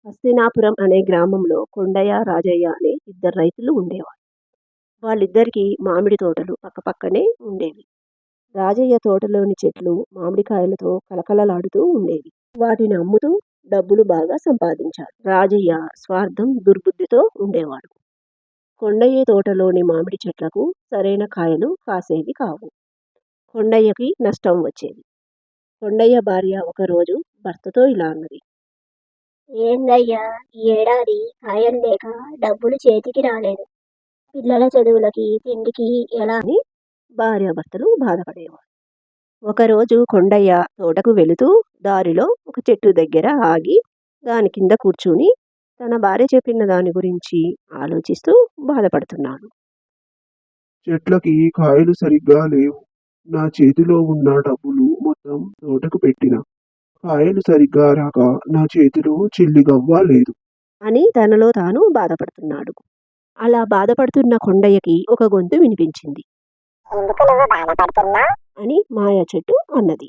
హస్తినాపురం అనే గ్రామంలో కొండయ్య, రాజయ్య అనే ఇద్దరు రైతులు ఉండేవారు. వాళ్ళిద్దరికీ మామిడి తోటలు పక్కపక్కనే ఉండేవి. రాజయ్య తోటలోని చెట్లు మామిడికాయలతో కలకలలాడుతూ ఉండేవి. వాటిని అమ్ముతూ డబ్బులు బాగా సంపాదించాడు. రాజయ్య స్వార్థం, దుర్బుద్ధితో ఉండేవాడు. కొండయ్య తోటలోని మామిడి చెట్లకు సరైన కాయలు కాసేవి కావు. కొండయ్యకి నష్టం వచ్చేది. కొండయ్య భార్య ఒకరోజు భర్తతో ఇలా అన్నది. ఏందయ్యా, ఈ ఏడాది కాయలు లేక డబ్బులు చేతికి రాలేదు. పిల్లల చదువులకి, తిండికి ఎలా అని భార్యాభర్తలు బాధపడేవారు. ఒకరోజు కొండయ్య తోటకు వెళుతూ దారిలో ఒక చెట్టు దగ్గర ఆగి దాని కింద కూర్చుని తన భార్య చెప్పిన దాని గురించి ఆలోచిస్తూ బాధపడుతున్నాడు. చెట్లకి కాయలు సరిగ్గా లేవు. నా చేతిలో ఉన్న డబ్బులు మొత్తం తోటకు పెట్టిన కాయలు సరిగ్గా రాక నా చేతిలో చిల్లిగవ్వ లేదు అని తనలో తాను బాధపడుతున్నాడు. అలా బాధపడుతున్న కొండయ్యకి ఒక గొంతు వినిపించింది. ఎందుకు నువ్వు బాధపడుతున్నా? అని మాయా చెట్టు అన్నది.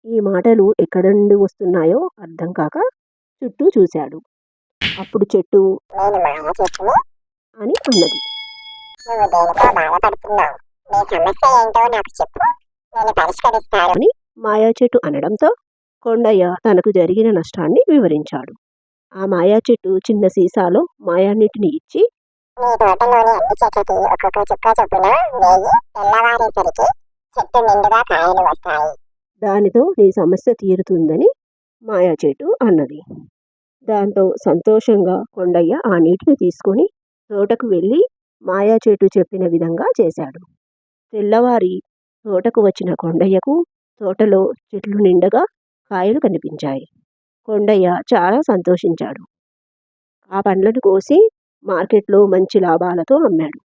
ఈ మాటలు ఎక్కడి నుండి వస్తున్నాయో అర్థం కాక చుట్టూ చూశాడు. అప్పుడు చెట్టు నేను మాయ చెట్టుని. అని అన్నది. నువ్వు దేనికో బాధపడుతున్నావు. నీ సమస్య ఏంటో నాకు చెప్పు, నేను పరిష్కరిస్తాను అని మాయా చెట్టు అనడంతో కొండయ్య తనకు జరిగిన నష్టాన్ని వివరించాడు. ఆ మాయా చెట్టు చిన్న సీసాలో మాయాన్నిటిని ఇచ్చి నీ తోటలోని అన్ని చెట్లకి ఒక్కొక్క చుక్క చొప్పున వేయి. తెల్లవారేసరికి చెట్టు నిండుగా కాయలు వస్తాయి. దానితో నీ సమస్య తీరుతుందని మాయా చెట్టు అన్నది. దాంతో సంతోషంగా కొండయ్య ఆ నీటిని తీసుకొని తోటకు వెళ్ళి మాయా చెట్టు చెప్పిన విధంగా చేశాడు. తెల్లవారి తోటకు వచ్చిన కొండయ్యకు తోటలో చెట్లు నిండగా కాయలు కనిపించాయి. కొండయ్య చాలా సంతోషించాడు. ఆ పండ్లను కోసి మార్కెట్లో మంచి లాభాలతో అమ్మాడు.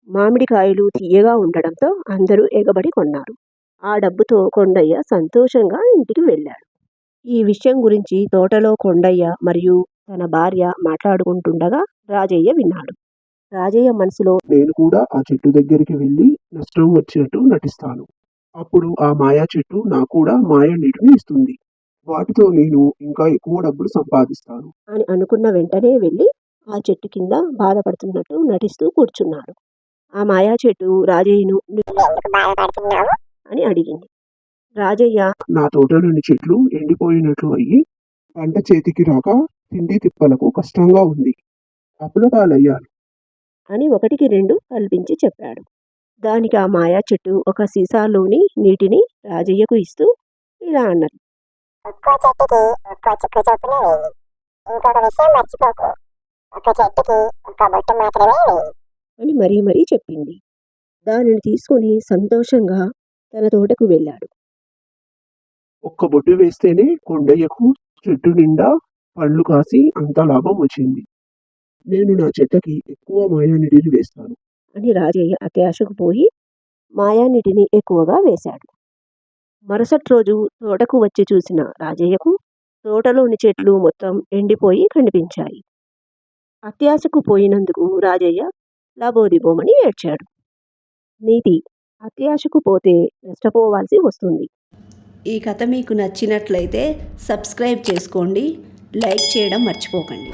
మామిడికాయలు తీయగా ఉండడంతో అందరూ ఎగబడి కొన్నారు. ఆ డబ్బుతో కొండయ్య సంతోషంగా ఇంటికి వెళ్ళాడు. ఈ విషయం గురించి తోటలో కొండయ్య మరియు తన భార్య మాట్లాడుకుంటుండగా రాజయ్య విన్నాడు. రాజయ్య మనసులో నేను కూడా ఆ చెట్టు దగ్గరికి వెళ్ళి నష్టం వచ్చినట్టు నటిస్తాను. అప్పుడు ఆ మాయా చెట్టు నాకు కూడా మాయా నీటిని ఇస్తుంది. వాటితో నేను ఇంకా ఎక్కువ డబ్బులు సంపాదిస్తాను అని అనుకున్న వెంటనే వెళ్ళి ఆ చెట్టు కింద బాధపడుతున్నట్టు నటిస్తూ కూర్చున్నాడు. ఆ మాయా చెట్టు రాజయ్యను నువ్వు ఎందుకు బాధపడుతున్నావు? అని అడిగింది. రాజయ్య నా తోటలోని చెట్లు ఎండిపోయినట్లు అయ్యి పంట చేతికి రాక తిండి తిప్పలకు కష్టంగా ఉంది. అప్పుల పాలయ్యాను. అని ఒకటికి రెండు కల్పించి చెప్పాడు. దానికి ఆ మాయా చెట్టు ఒక సీసాలోని నీటిని రాజయ్యకు ఇస్తూ ఇలా అన్నది. ఒక్కో చెట్టుకి ఒక్కో చుక్క చొప్పున వేయి. ఇంకొక విషయం మర్చిపోకు, ఒక చెట్టుకి ఒక బొట్టు మాత్రమే వేయి అని మరీ మరీ చెప్పింది. దానిని తీసుకుని సంతోషంగా తన తోటకు వెళ్ళాడు. ఒక్క బొట్టు వేస్తేనే కొండయ్యకు చెట్టు నిండా పళ్ళు కాసి అంత లాభం వచ్చింది. నేను నా చెట్లకి ఎక్కువ మాయా నీటిని వేస్తాను అని రాజయ్య అత్యాశకు పోయి మాయానీటిని ఎక్కువగా వేశాడు. మరుసటి రోజు తోటకు వచ్చి చూసిన రాజయ్యకు తోటలోని చెట్లు మొత్తం ఎండిపోయి కనిపించాయి. అత్యాశకు పోయినందుకు రాజయ్య లబోదిబోమని ఏడ్చాడు. నీతి: అత్యాశకు పోతే నష్టపోవాల్సి వస్తుంది. ఈ కథ మీకు నచ్చినట్లయితే సబ్స్క్రైబ్ చేసుకోండి, లైక్ చేయడం మర్చిపోకండి.